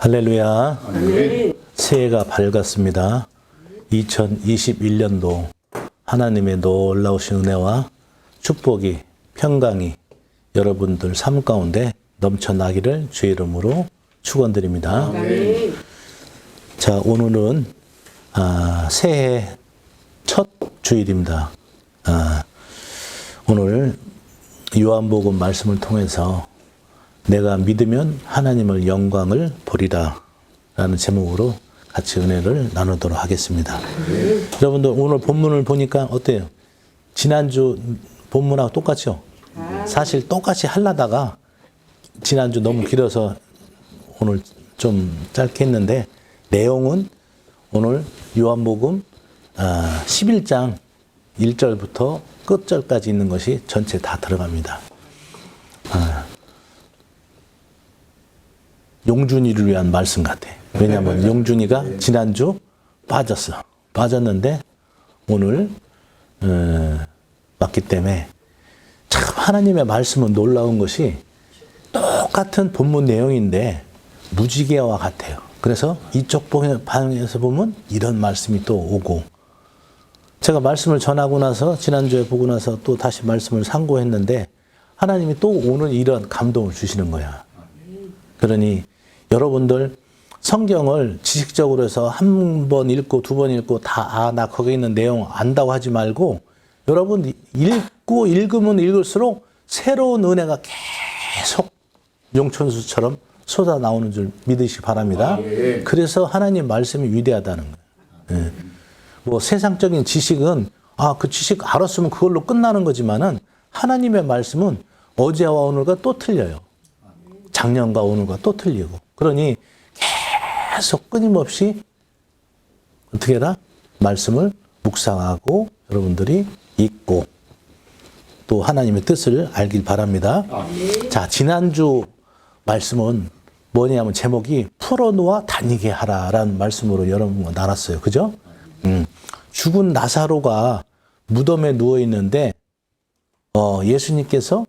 할렐루야. 새해가 밝았습니다. 2021년도 하나님의 놀라우신 은혜와 축복이, 평강이 여러분들 삶 가운데 넘쳐나기를 주의 이름으로 축원드립니다. 자, 오늘은 새해 첫 주일입니다. 오늘 요한복음 말씀을 통해서 내가 믿으면 하나님을 영광을 보리라 라는 제목으로 같이 은혜를 나누도록 하겠습니다. 여러분들 오늘 본문을 보니까 어때요? 지난주 본문하고 똑같죠? 사실 똑같이 하려다가 지난주 너무 길어서 오늘 좀 짧게 했는데, 내용은 오늘 요한복음 11장 1절부터 끝절까지 있는 것이 전체 다 들어갑니다. 용준이를 위한 말씀 같아. 왜냐하면 용준이가 지난주 빠졌는데 오늘 맞기 때문에 참 하나님의 말씀은 놀라운 것이 똑같은 본문 내용인데 무지개와 같아요. 그래서 이쪽 방에서 보면 이런 말씀이 또 오고, 제가 말씀을 전하고 나서 지난주에 보고 나서 또 다시 말씀을 상고했는데 하나님이 또 오늘 이런 감동을 주시는 거야. 그러니 여러분들 성경을 지식적으로 해서 한 번 읽고 두 번 읽고 다 나 거기 있는 내용 안다고 하지 말고, 여러분 읽으면 읽을수록 새로운 은혜가 계속 용천수처럼 쏟아 나오는 줄 믿으시기 바랍니다. 그래서 하나님 말씀이 위대하다는 거예요. 뭐 세상적인 지식은 그 지식 알았으면 그걸로 끝나는 거지만은 하나님의 말씀은 어제와 오늘과 또 틀려요. 작년과 오늘과 또 틀리고. 그러니 계속 끊임없이 어떻게 해라? 말씀을 묵상하고 여러분들이 읽고 또 하나님의 뜻을 알길 바랍니다. 자, 지난주 말씀은 뭐냐면 제목이 풀어놓아 다니게 하라라는 말씀으로 여러분과 나눴어요. 그죠? 죽은 나사로가 무덤에 누워 있는데 예수님께서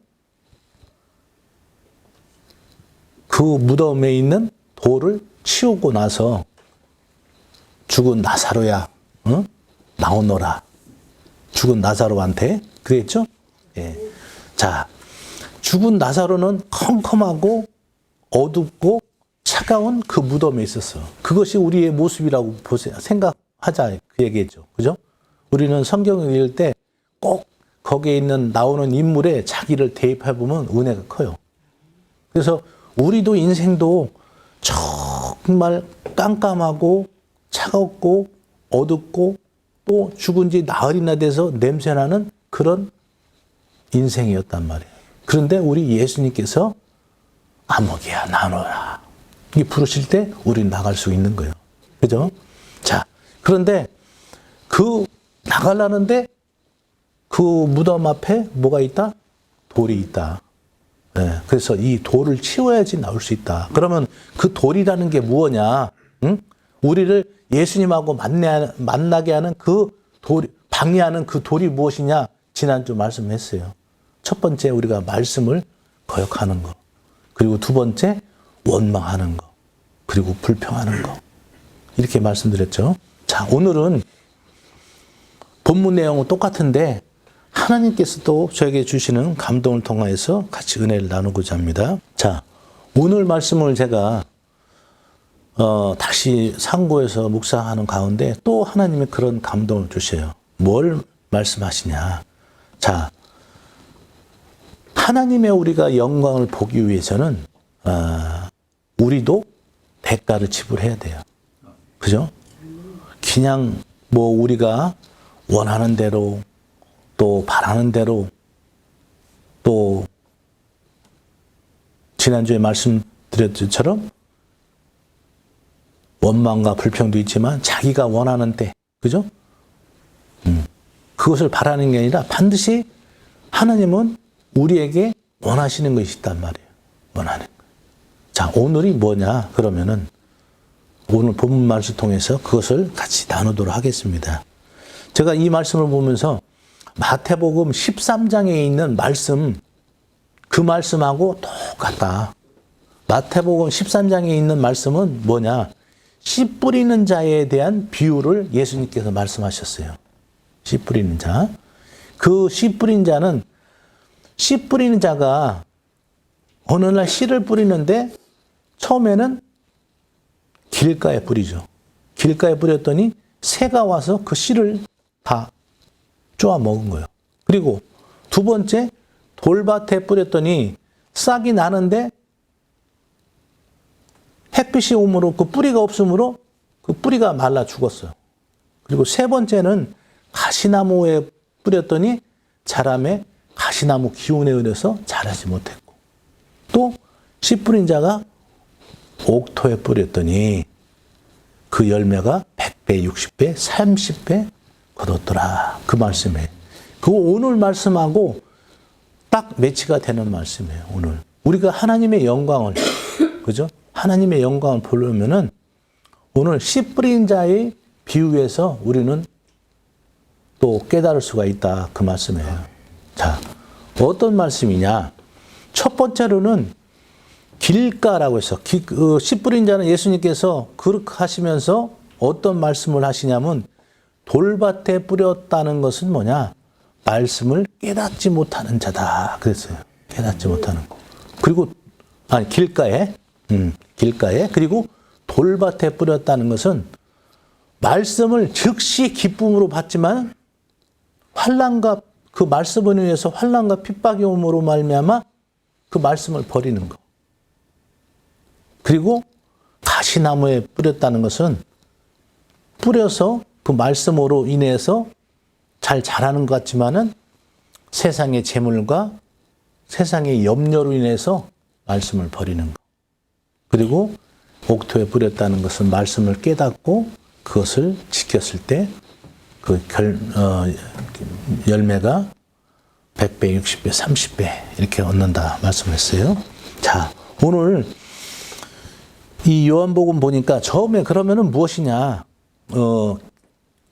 그 무덤에 있는 돌을 치우고 나서 죽은 나사로야, 나오너라. 죽은 나사로한테 그랬죠? 예. 자, 죽은 나사로는 컴컴하고 어둡고 차가운 그 무덤에 있었어. 그것이 우리의 모습이라고 생각하자 그 얘기했죠. 그죠? 우리는 성경을 읽을 때 꼭 거기에 있는 나오는 인물에 자기를 대입해 보면 은혜가 커요. 그래서 우리도 인생도 정말 깜깜하고 차갑고 어둡고 또 죽은 지 나흘이나 돼서 냄새나는 그런 인생이었단 말이에요. 그런데 우리 예수님께서 아무개야 나눠라 이 부르실 때 우리는 나갈 수 있는 거예요. 그죠? 자, 그런데 나가려는데 그 무덤 앞에 뭐가 있다? 돌이 있다. 네, 그래서 이 돌을 치워야지 나올 수 있다. 그러면 그 돌이라는 게 무엇이냐? 우리를 예수님하고 만나게 하는 그 방해하는 그 돌이 무엇이냐? 지난주 말씀했어요. 첫 번째, 우리가 말씀을 거역하는 거. 그리고 두 번째, 원망하는 거. 그리고 불평하는 거. 이렇게 말씀드렸죠. 자, 오늘은 본문 내용은 똑같은데 하나님께서 또 저에게 주시는 감동을 통해서 같이 은혜를 나누고자 합니다. 자, 오늘 말씀을 제가 다시 상고해서 묵상하는 가운데 또 하나님의 그런 감동을 주셔요. 뭘 말씀하시냐? 자, 하나님의 우리가 영광을 보기 위해서는 우리도 대가를 지불해야 돼요. 그죠? 그냥 뭐 우리가 원하는 대로 또 바라는 대로 또 지난주에 말씀드렸던 것처럼 원망과 불평도 있지만 자기가 원하는 때, 그죠? 그것을 바라는 게 아니라 반드시 하나님은 우리에게 원하시는 것이 있단 말이에요. 원하는 거. 자, 오늘이 뭐냐? 그러면은 오늘 본문 말씀을 통해서 그것을 같이 나누도록 하겠습니다. 제가 이 말씀을 보면서 마태복음 13장에 있는 말씀, 그 말씀하고 똑같다. 마태복음 13장에 있는 말씀은 뭐냐? 씨 뿌리는 자에 대한 비유를 예수님께서 말씀하셨어요. 씨 뿌리는 자. 그 씨 뿌린 자는 씨 뿌리는 자가 어느 날 씨를 뿌리는데 처음에는 길가에 뿌리죠. 길가에 뿌렸더니 새가 와서 그 씨를 다 쪼아 먹은 거예요. 그리고 두 번째 돌밭에 뿌렸더니 싹이 나는데 햇빛이 오므로 그 뿌리가 없으므로 그 뿌리가 말라 죽었어요. 그리고 세 번째는 가시나무에 뿌렸더니 자람에 가시나무 기운에 의해서 자라지 못했고, 또 씨 뿌린 자가 옥토에 뿌렸더니 그 열매가 100배, 60배, 30배 거뒀더라. 그 말씀에. 그거 오늘 말씀하고 딱 매치가 되는 말씀이에요. 오늘 우리가 하나님의 영광을, 그죠? 하나님의 영광을 보려면은 오늘 씨 뿌린 자의 비유에서 우리는 또 깨달을 수가 있다. 그 말씀이에요. 자, 어떤 말씀이냐? 첫 번째로는 길가라고 해서 씨 뿌린 자는 예수님께서 그렇게 하시면서 어떤 말씀을 하시냐면 돌밭에 뿌렸다는 것은 뭐냐? 말씀을 깨닫지 못하는 자다. 그랬어요. 깨닫지 못하는 거. 그리고 길가에 그리고 돌밭에 뿌렸다는 것은 말씀을 즉시 기쁨으로 받지만 환난과 그 말씀을 위해서 환난과 핍박이 오므로 말미암아 그 말씀을 버리는 거. 그리고 가시나무에 뿌렸다는 것은 뿌려서 그 말씀으로 인해서 잘 자라는 것 같지만은 세상의 재물과 세상의 염려로 인해서 말씀을 버리는 것. 그리고 옥토에 뿌렸다는 것은 말씀을 깨닫고 그것을 지켰을 때 그 열매가 100배, 60배, 30배 이렇게 얻는다 말씀했어요. 자, 오늘 이 요한복음 보니까 처음에 그러면은 무엇이냐?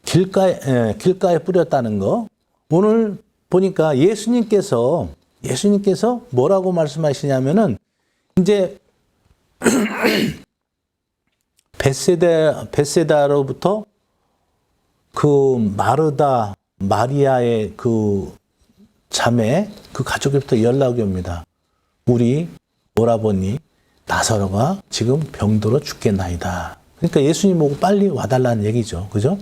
길가에 뿌렸다는 거. 오늘 보니까 예수님께서 뭐라고 말씀하시냐면은 이제 벳세다로부터 그 마르다, 마리아의 그 자매, 그 가족에부터 연락이 옵니다. 우리 오라버니 나사로가 지금 병들어 죽겠나이다. 그러니까 예수님 보고 빨리 와달라는 얘기죠. 그죠?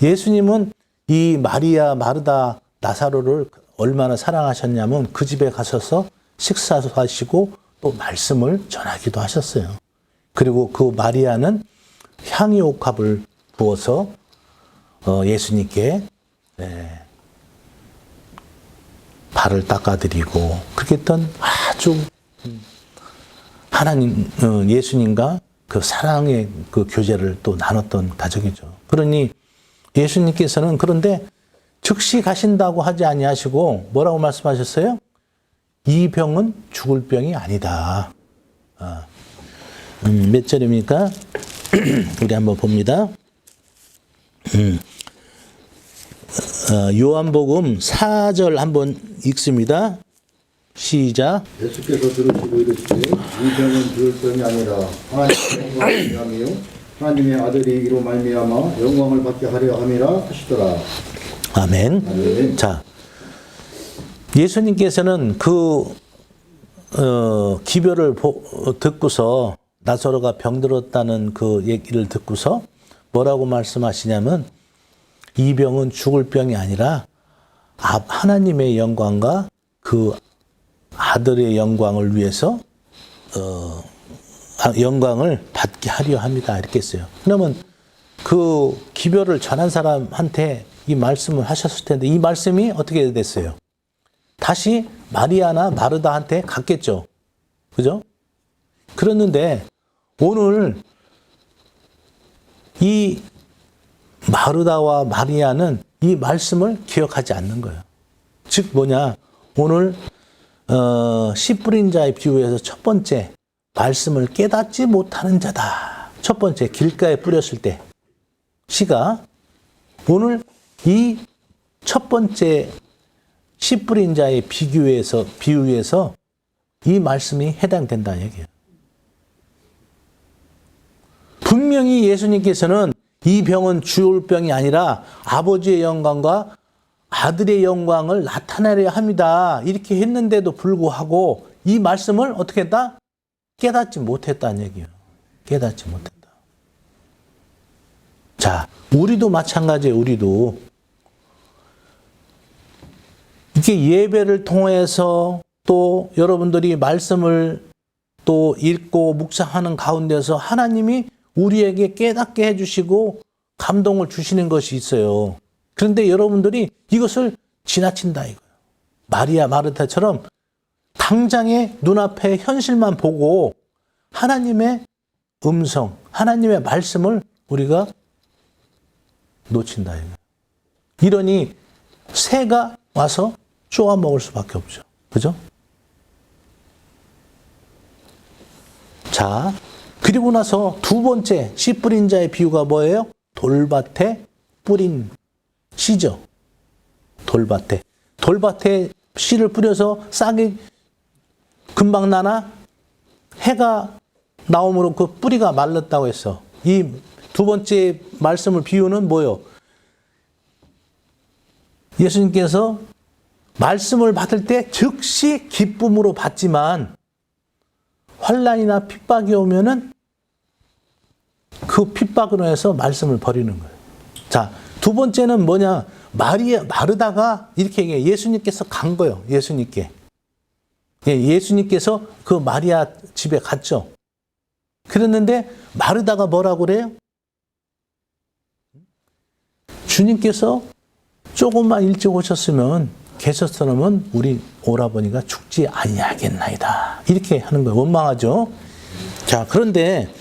예수님은 이 마리아, 마르다, 나사로를 얼마나 사랑하셨냐면 그 집에 가셔서 식사도 하시고 또 말씀을 전하기도 하셨어요. 그리고 그 마리아는 향유옥합을 부어서 예수님께 발을 닦아드리고 그렇게 했던 아주 하나님, 예수님과 그 사랑의 그 교제를 또 나눴던 가족이죠. 그러니 예수님께서는 그런데 즉시 가신다고 하지 아니하시고 뭐라고 말씀하셨어요? 이 병은 죽을 병이 아니다. 몇 절입니까? 우리 한번 봅니다. 요한복음 4절 한번 읽습니다. 시작. 예수께서 들으시고 이르시되 이 병은 죽을 병이 아니라 하나님의 영광을 위함이요 하나님의 아들이 이로 말미암아 영광을 받게 하려 함이라 하시더라. 아멘. 아멘. 자, 예수님께서는 그 기별을 듣고서 나사로가 병들었다는 그 얘기를 듣고서 뭐라고 말씀하시냐면 이 병은 죽을 병이 아니라 하나님의 영광과 그 아들의 영광을 위해서 영광을 받게 하려 합니다. 이렇게 했어요. 그러면 그 기별을 전한 사람한테 이 말씀을 하셨을 텐데 이 말씀이 어떻게 됐어요? 다시 마리아나 마르다한테 갔겠죠. 그죠? 그랬는데 오늘 이 마르다와 마리아는 이 말씀을 기억하지 않는 거예요. 즉 뭐냐? 오늘 씨 뿌린 자의 비유에서 첫 번째 말씀을 깨닫지 못하는 자다. 첫 번째 길가에 뿌렸을 때 씨가 오늘 이 첫 번째 씨 뿌린 자의 비유에서 이 말씀이 해당된다는 얘기예요. 분명히 예수님께서는 이 병은 주올 병이 아니라 아버지의 영광과 아들의 영광을 나타내려 합니다. 이렇게 했는데도 불구하고 이 말씀을 어떻게 했다? 깨닫지 못했다는 얘기예요. 깨닫지 못했다. 자, 우리도 마찬가지예요. 우리도. 이렇게 예배를 통해서 또 여러분들이 말씀을 또 읽고 묵상하는 가운데서 하나님이 우리에게 깨닫게 해주시고 감동을 주시는 것이 있어요. 그런데 여러분들이 이것을 지나친다 이거예요. 마리아 마르타처럼 당장의 눈앞의 현실만 보고 하나님의 음성, 하나님의 말씀을 우리가 놓친다 이거예요. 이러니 새가 와서 쪼아 먹을 수밖에 없죠. 그죠? 자, 그리고 나서 두 번째 씨 뿌린 자의 비유가 뭐예요? 돌밭에 뿌린 씨죠. 돌밭에 씨를 뿌려서 싹이 금방 나나? 해가 나옴으로 그 뿌리가 말랐다고 했어. 이 두 번째 말씀을 비유는 뭐예요? 예수님께서 말씀을 받을 때 즉시 기쁨으로 받지만 환난이나 핍박이 오면은 그 핍박으로 해서 말씀을 버리는 거예요. 자, 두 번째는 뭐냐? 마르다가 이렇게 얘기해요. 예수님께서 간 거예요. 예수님께. 예수님께서 그 마리아 집에 갔죠. 그랬는데 마르다가 뭐라고 그래요? 주님께서 조금만 일찍 오셨으면 계셨으면 우리 오라버니가 죽지 아니하겠나이다. 이렇게 하는 거예요. 원망하죠. 자, 그런데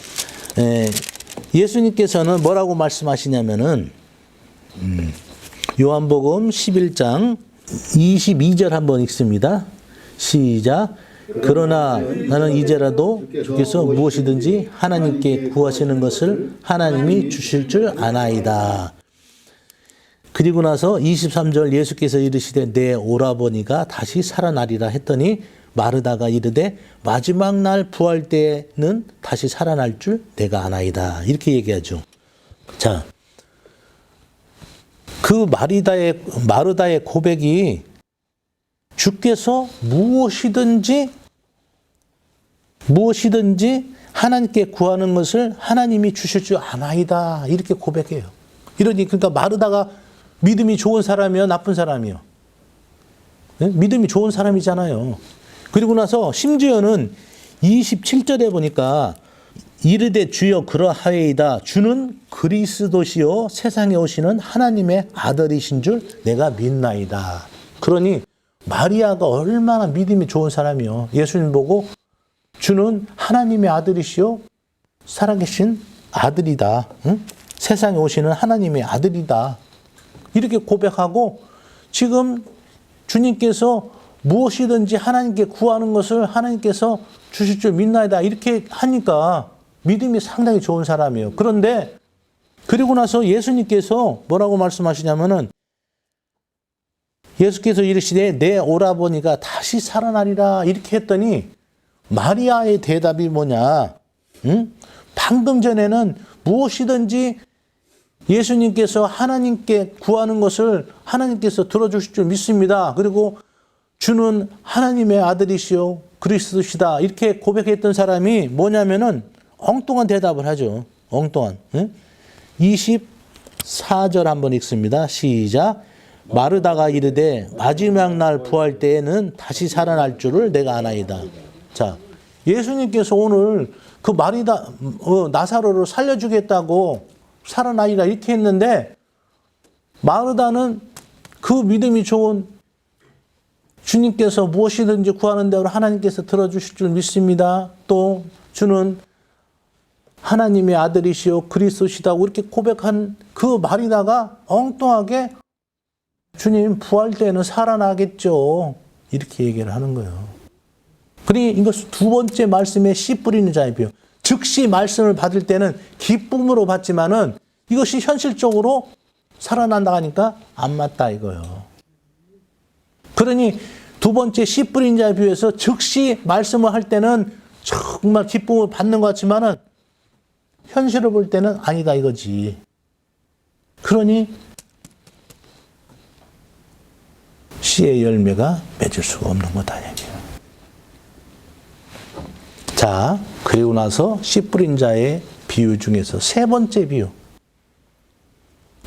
예수님께서는 뭐라고 말씀하시냐면은 요한복음 11장 22절 한번 읽습니다. 시작. 그러나 나는 이제라도 주께서 무엇이든지 하나님께 구하시는 것을 하나님이 주실 줄 아나이다. 그리고 나서 23절 예수께서 이르시되 내 오라버니가 다시 살아나리라 했더니 마르다가 이르되 마지막 날 부활 때는 다시 살아날 줄 내가 아나이다. 이렇게 얘기하죠. 자, 그 마르다의 고백이 주께서 무엇이든지 하나님께 구하는 것을 하나님이 주실 줄 아나이다. 이렇게 고백해요. 이러니 그러니까 마르다가 믿음이 좋은 사람이요, 나쁜 사람이요? 네? 믿음이 좋은 사람이잖아요. 그리고 나서 심지어는 27절에 보니까 이르되 주여 그러하이다. 주는 그리스도시요 세상에 오시는 하나님의 아들이신 줄 내가 믿나이다. 그러니 마리아가 얼마나 믿음이 좋은 사람이요. 예수님 보고 주는 하나님의 아들이시요 살아계신 아들이다. 응? 세상에 오시는 하나님의 아들이다. 이렇게 고백하고 지금 주님께서 무엇이든지 하나님께 구하는 것을 하나님께서 주실 줄 믿나이다. 이렇게 하니까 믿음이 상당히 좋은 사람이에요. 그런데 그리고 나서 예수님께서 뭐라고 말씀하시냐면은 예수께서 이르시되 내 오라버니가 다시 살아나리라 이렇게 했더니 마리아의 대답이 뭐냐? 응? 방금 전에는 무엇이든지 예수님께서 하나님께 구하는 것을 하나님께서 들어주실 줄 믿습니다. 그리고 주는 하나님의 아들이시오 그리스도시다. 이렇게 고백했던 사람이 뭐냐면은 엉뚱한 대답을 하죠. 엉뚱한. 응? 24절 한번 읽습니다. 시작. 마르다가 이르되 마지막 날 부활 때에는 다시 살아날 줄을 내가 아나이다. 자, 예수님께서 오늘 그 나사로를 살려주겠다고 살아나리라 이렇게 했는데 마르다는 그 믿음이 좋은 주님께서 무엇이든지 구하는 대로 하나님께서 들어주실 줄 믿습니다. 또 주는 하나님의 아들이시오 그리스도시다고 이렇게 고백한 그 마리다가 엉뚱하게 주님 부활 때는 살아나겠죠. 이렇게 얘기를 하는 거예요. 그러니 이것 두 번째 말씀에 씨 뿌리는 자의 비유. 즉시 말씀을 받을 때는 기쁨으로 받지만은 이것이 현실적으로 살아난다 하니까 안 맞다 이거예요. 그러니 두 번째 씨 뿌린 자의 비유에서 즉시 말씀을 할 때는 정말 기쁨을 받는 것 같지만은 현실을 볼 때는 아니다 이거지. 그러니 씨의 열매가 맺을 수가 없는 거다 얘기예요. 자, 그리고 나서 씨 뿌린 자의 비유 중에서 세 번째 비유.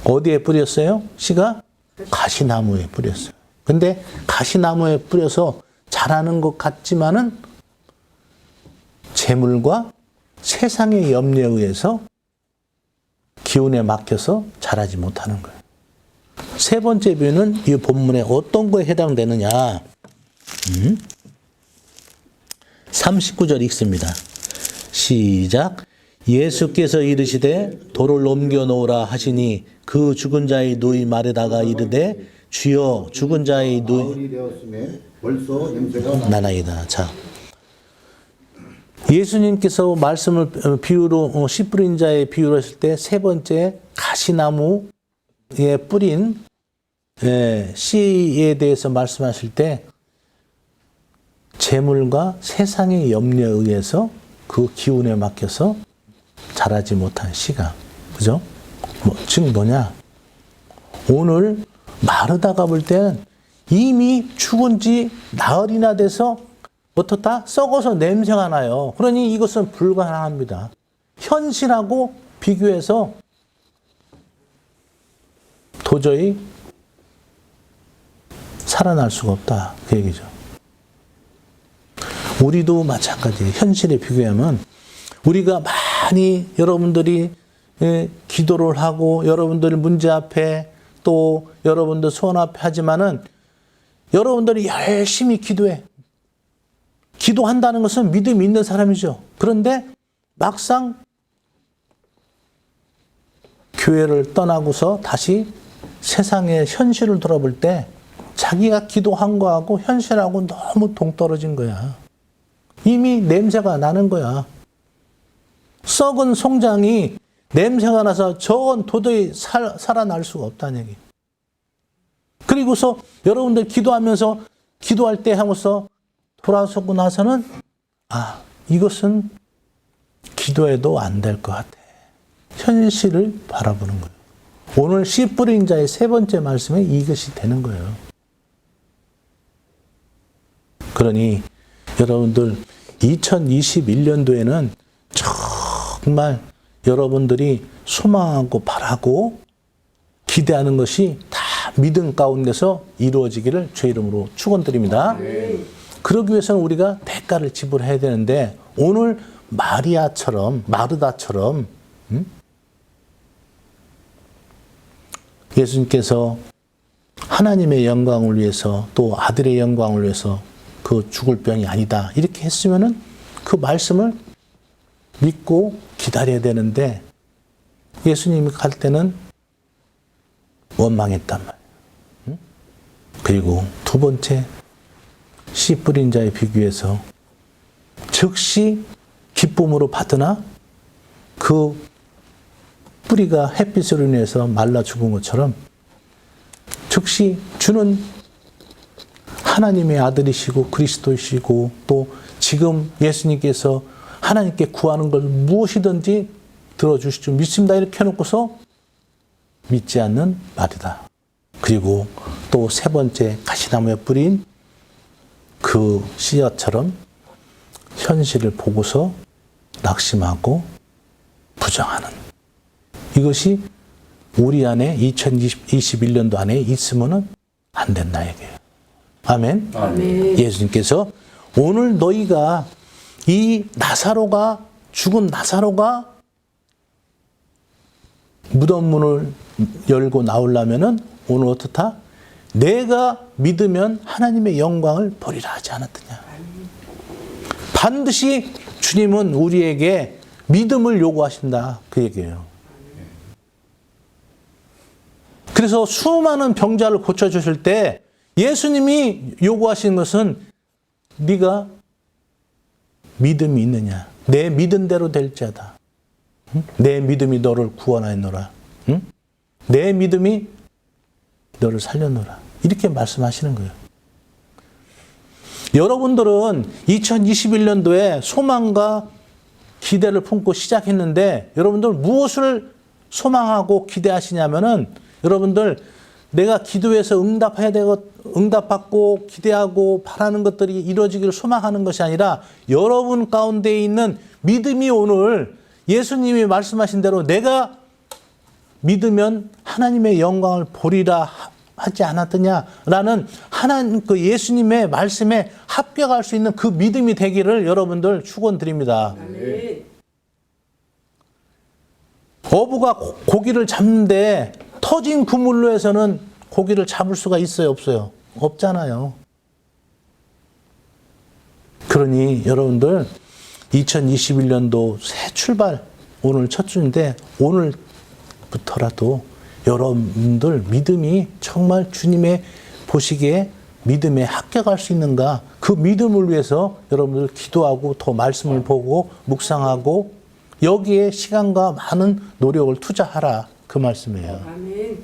어디에 뿌렸어요? 씨가 가시나무에 뿌렸어요. 근데 가시나무에 뿌려서 자라는 것 같지만은 재물과 세상의 염려에 의해서 기운에 막혀서 자라지 못하는 거예요. 세 번째 비유는 이 본문에 어떤 거에 해당되느냐? 39절 읽습니다. 시작. 예수께서 이르시되 돌을 옮겨 놓으라 하시니 그 죽은 자의 누이 말에다가 이르되 주여 죽은 자의 누이 가을이 되었음에 벌써 냄새가 나나이다. 자, 예수님께서 말씀을 비유로 씨 뿌린 자의 비유로 했을 때 세 번째 가시나무에 뿌린 씨에 대해서 말씀하실 때 재물과 세상의 염려에 의해서 그 기운에 막혀서 자라지 못한 씨가, 그죠? 즉 뭐냐? 오늘 마르다가 볼 때는 이미 죽은 지 나흘이나 돼서 어떻다? 썩어서 냄새가 나요. 그러니 이것은 불가능합니다. 현실하고 비교해서 도저히 살아날 수가 없다. 그 얘기죠. 우리도 마찬가지예요. 현실에 비교하면 우리가 많이 여러분들이 기도를 하고 여러분들 문제 앞에 또 여러분들 소원 앞에 하지만은 여러분들이 열심히 기도해. 기도한다는 것은 믿음이 있는 사람이죠. 그런데 막상 교회를 떠나고서 다시 세상의 현실을 돌아볼 때 자기가 기도한 거하고 현실하고 너무 동떨어진 거야. 이미 냄새가 나는 거야. 썩은 송장이 냄새가 나서 저건 도저히 살아날 수가 없다는 얘기. 그리고서 여러분들 기도하면서 기도할 때 하면서 돌아서고 나서는 이것은 기도해도 안 될 것 같아. 현실을 바라보는 거예요. 오늘 씨 뿌린 자의 세 번째 말씀에 이것이 되는 거예요. 그러니 여러분들 2021년도에는 정말 여러분들이 소망하고 바라고 기대하는 것이 다 믿음 가운데서 이루어지기를 주의 이름으로 축원드립니다. 그러기 위해서는 우리가 대가를 지불해야 되는데 오늘 마르다처럼 예수님께서 하나님의 영광을 위해서 또 아들의 영광을 위해서 그 죽을 병이 아니다 이렇게 했으면은 그 말씀을 믿고 기다려야 되는데 예수님이 갈 때는 원망했단 말이에요. 그리고 두 번째 씨 뿌린 자의 비교에서 즉시 기쁨으로 받으나 그 뿌리가 햇빛으로 인해서 말라 죽은 것처럼 즉시 주는 하나님의 아들이시고 그리스도이시고 또 지금 예수님께서 하나님께 구하는 걸 무엇이든지 들어주실 줄 믿습니다. 이렇게 해놓고서 믿지 않는 말이다. 그리고 또 세 번째 가시나무에 뿌린 그 씨앗처럼 현실을 보고서 낙심하고 부정하는 이것이 우리 안에 2021년도 안에 있으면 안 된다 얘기예요. 아멘. 아멘. 예수님께서 오늘 너희가 이 죽은 나사로가 무덤 문을 열고 나오려면은 오늘 어떻다? 내가 믿으면 하나님의 영광을 보리라 하지 않았더냐. 반드시 주님은 우리에게 믿음을 요구하신다. 그 얘기예요. 그래서 수많은 병자를 고쳐주실 때 예수님이 요구하시는 것은 네가 믿음이 있느냐. 내 믿은 대로 될 자다. 내 믿음이 너를 구원하였노라. 내 믿음이 너를 살렸노라. 이렇게 말씀하시는 거예요. 여러분들은 2021년도에 소망과 기대를 품고 시작했는데 여러분들 무엇을 소망하고 기대하시냐면은 여러분들 내가 기도해서 응답받고 기대하고 바라는 것들이 이루어지기를 소망하는 것이 아니라 여러분 가운데 있는 믿음이 오늘 예수님이 말씀하신 대로 내가 믿으면 하나님의 영광을 보리라 하지 않았더냐라는 하나님 그 예수님의 말씀에 합격할 수 있는 그 믿음이 되기를 여러분들 축원드립니다. 아멘. 어부가 고기를 잡는데 터진 그물로 해서는 고기를 잡을 수가 있어요, 없어요? 없잖아요. 그러니 여러분들 2021년도 새 출발 오늘 첫 주인데 오늘부터라도 여러분들 믿음이 정말 주님의 보시기에 믿음에 합격할 수 있는가 그 믿음을 위해서 여러분들 기도하고 더 말씀을 보고 묵상하고 여기에 시간과 많은 노력을 투자하라 그 말씀이에요. 아멘.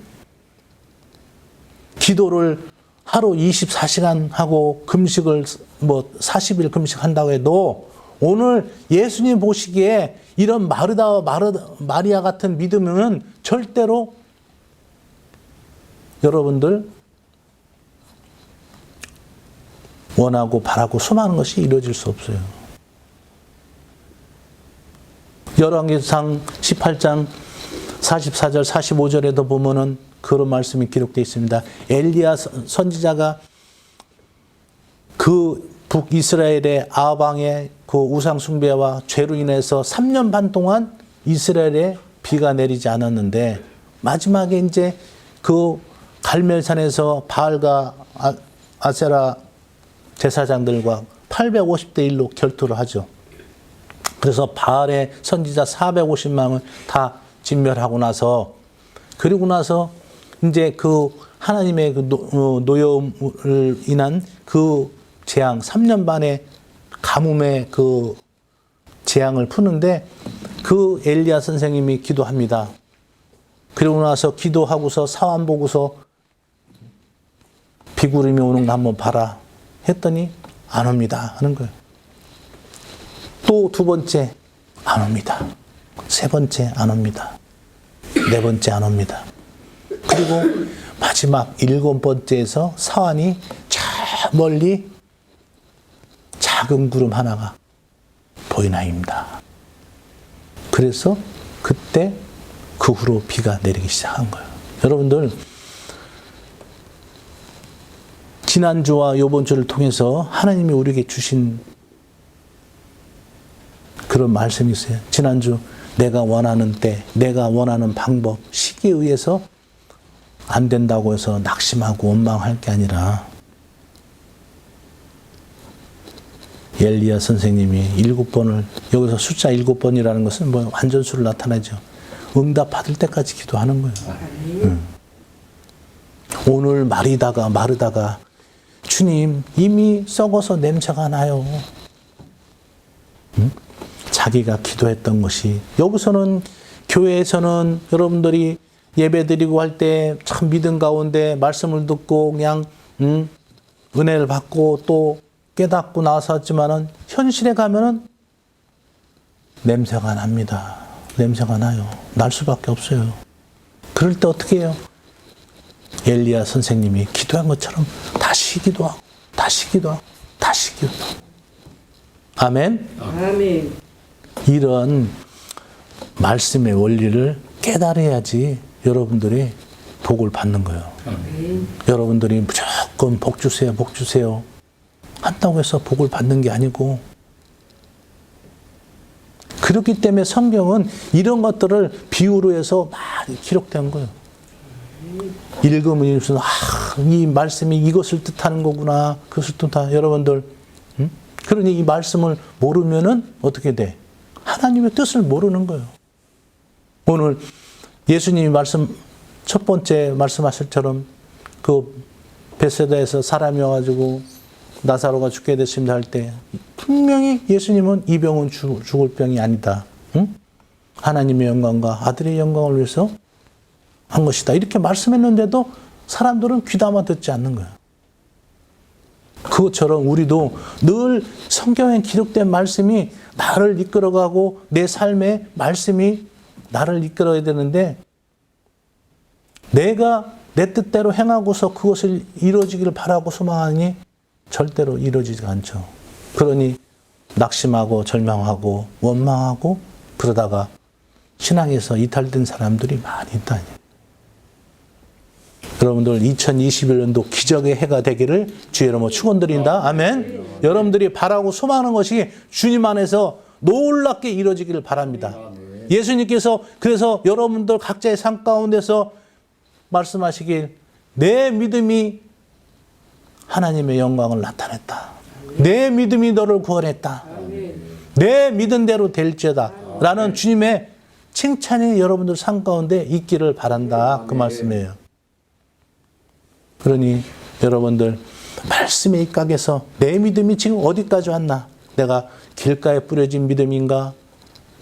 기도를 하루 24시간 하고 금식을 40일 금식한다고 해도 오늘 예수님 보시기에 이런 마리아 같은 믿음은 절대로 여러분들 원하고 바라고 소망하는 것이 이루어질 수 없어요. 열왕기상 18장 44절 45절에도 보면은 그런 말씀이 기록되어 있습니다. 엘리야 선지자가 그 북이스라엘의 아방의 그 우상 숭배와 죄로 인해서 3년 반 동안 이스라엘에 비가 내리지 않았는데 마지막에 이제 그 갈멜산에서 바알과 아세라 제사장들과 850대 1로 결투를 하죠. 그래서 바알의 선지자 450명을 다 진멸하고 나서 그리고 나서 이제 그 하나님의 그 노여움을 인한 그 재앙 3년 반의 가뭄의 그 재앙을 푸는데 그 엘리야 선생님이 기도합니다. 그리고 나서 기도하고서 사환 보고서 비구름이 오는 거 한번 봐라 했더니 안 옵니다 하는 거예요. 또 두 번째 안 옵니다. 세 번째 안 옵니다. 네 번째 안 옵니다. 그리고 마지막 7번째에서 사환이 저 멀리 작은 구름 하나가 보이나입니다. 그래서 그때 그 후로 비가 내리기 시작한 거예요. 여러분들 지난주와 이번 주를 통해서 하나님이 우리에게 주신 그런 말씀이 있어요. 지난주 내가 원하는 때, 내가 원하는 방법, 시기에 의해서 안 된다고 해서 낙심하고 원망할 게 아니라 엘리야 선생님이 7번을 여기서 숫자 7번이라는 것은 뭐 완전수를 나타내죠. 응답 받을 때까지 기도하는 거예요. 오늘 마르다가 주님 이미 썩어서 냄새가 나요. 자기가 기도했던 것이 여기서는 교회에서는 여러분들이 예배드리고 할 때 참 믿음 가운데 말씀을 듣고 그냥 은혜를 받고 또 깨닫고 나섰지만은 현실에 가면은 냄새가 납니다. 냄새가 나요. 날 수밖에 없어요. 그럴 때 어떻게 해요? 엘리야 선생님이 기도한 것처럼 다시 기도하고 다시 기도하고 다시 기도하고 아멘? 아멘. 이런 말씀의 원리를 깨달아야지 여러분들이 복을 받는 거예요. 여러분들이 무조건 복 주세요 한다고 해서 복을 받는 게 아니고 그렇기 때문에 성경은 이런 것들을 비유로 해서 많이 기록된 거예요. 읽으면 읽을수록 이 말씀이 이것을 뜻하는 거구나 그것을 뜻하는 여러분들 그러니 이 말씀을 모르면은 어떻게 돼? 하나님의 뜻을 모르는 거예요. 오늘 예수님이 첫 번째 말씀하실처럼 그 베세다에서 사람이 와가지고 나사로가 죽게 됐습니다 할 때 분명히 예수님은 이 병은 죽을 병이 아니다. 응? 하나님의 영광과 아들의 영광을 위해서 한 것이다. 이렇게 말씀했는데도 사람들은 귀담아 듣지 않는 거예요. 그것처럼 우리도 늘 성경에 기록된 말씀이 나를 이끌어가고 내 삶의 말씀이 나를 이끌어야 되는데 내가 내 뜻대로 행하고서 그것을 이루어지기를 바라고 소망하니 절대로 이루어지지 않죠. 그러니 낙심하고 절망하고 원망하고 그러다가 신앙에서 이탈된 사람들이 많이 있다. 여러분들 2021년도 기적의 해가 되기를 주의 이름으로 축원드린다. 아멘. 여러분들이 바라고 소망하는 것이 주님 안에서 놀랍게 이루어지기를 바랍니다. 예수님께서 그래서 여러분들 각자의 삶 가운데서 말씀하시길 내 믿음이 하나님의 영광을 나타냈다. 내 믿음이 너를 구원했다. 내 믿은 대로 될지어다. 라는 주님의 칭찬이 여러분들 삶 가운데 있기를 바란다. 그 말씀이에요. 그러니 여러분들 말씀의 입각에서 내 믿음이 지금 어디까지 왔나? 내가 길가에 뿌려진 믿음인가?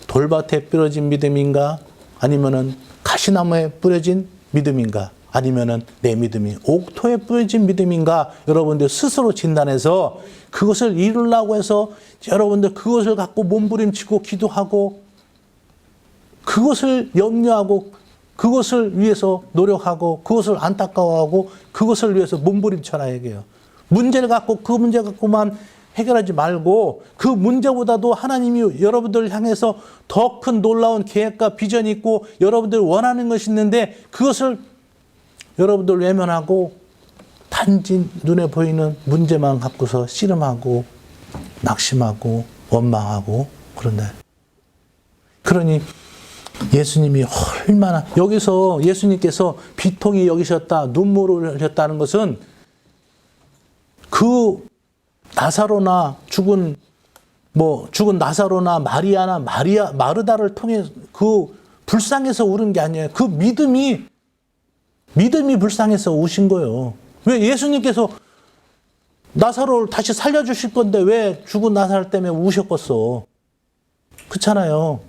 돌밭에 뿌려진 믿음인가? 아니면은 가시나무에 뿌려진 믿음인가? 아니면은 내 믿음이 옥토에 뿌려진 믿음인가? 여러분들 스스로 진단해서 그것을 이루려고 해서 여러분들 그것을 갖고 몸부림치고 기도하고 그것을 염려하고 그것을 위해서 노력하고 그것을 안타까워하고 그것을 위해서 몸부림쳐라 얘기해요. 문제를 갖고 그 문제 갖고만 해결하지 말고 그 문제보다도 하나님이 여러분들을 향해서 더 큰 놀라운 계획과 비전이 있고 여러분들이 원하는 것이 있는데 그것을 여러분들 외면하고 단지 눈에 보이는 문제만 갖고서 씨름하고 낙심하고 원망하고 그런다. 그러니 예수님이 얼마나 여기서 예수님께서 비통히 여기셨다 눈물을 흘렸다는 것은 그 나사로나 죽은 나사로나 마리아나 마르다를 통해 그 불쌍해서 울은 게 아니에요. 그 믿음이 불쌍해서 우신 거예요. 왜 예수님께서 나사로를 다시 살려주실 건데 왜 죽은 나사로 때문에 우셨겠어? 그렇잖아요.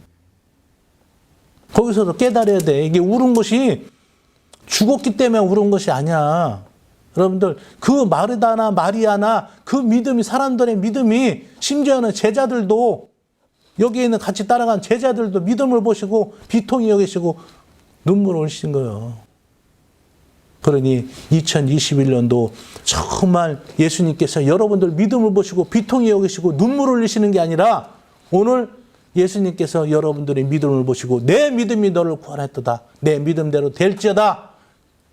거기서도 깨달아야 돼. 이게 울은 것이 죽었기 때문에 울은 것이 아니야. 여러분들 그 마르다나 마리아나 그 믿음이 사람들의 믿음이 심지어는 제자들도 여기에 있는 같이 따라간 제자들도 믿음을 보시고 비통히 여기시고 눈물을 흘리신 거예요. 그러니 2021년도 정말 예수님께서 여러분들 믿음을 보시고 비통히 여기시고 눈물을 흘리시는 게 아니라 오늘 예수님께서 여러분들의 믿음을 보시고 내 믿음이 너를 구원했도다. 내 믿음대로 될지어다.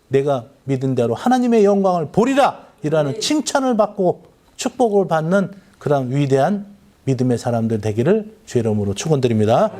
내가 믿은 대로 하나님의 영광을 보리라. 이라는 칭찬을 받고 축복을 받는 그런 위대한 믿음의 사람들 되기를 주의 이름으로 축원드립니다.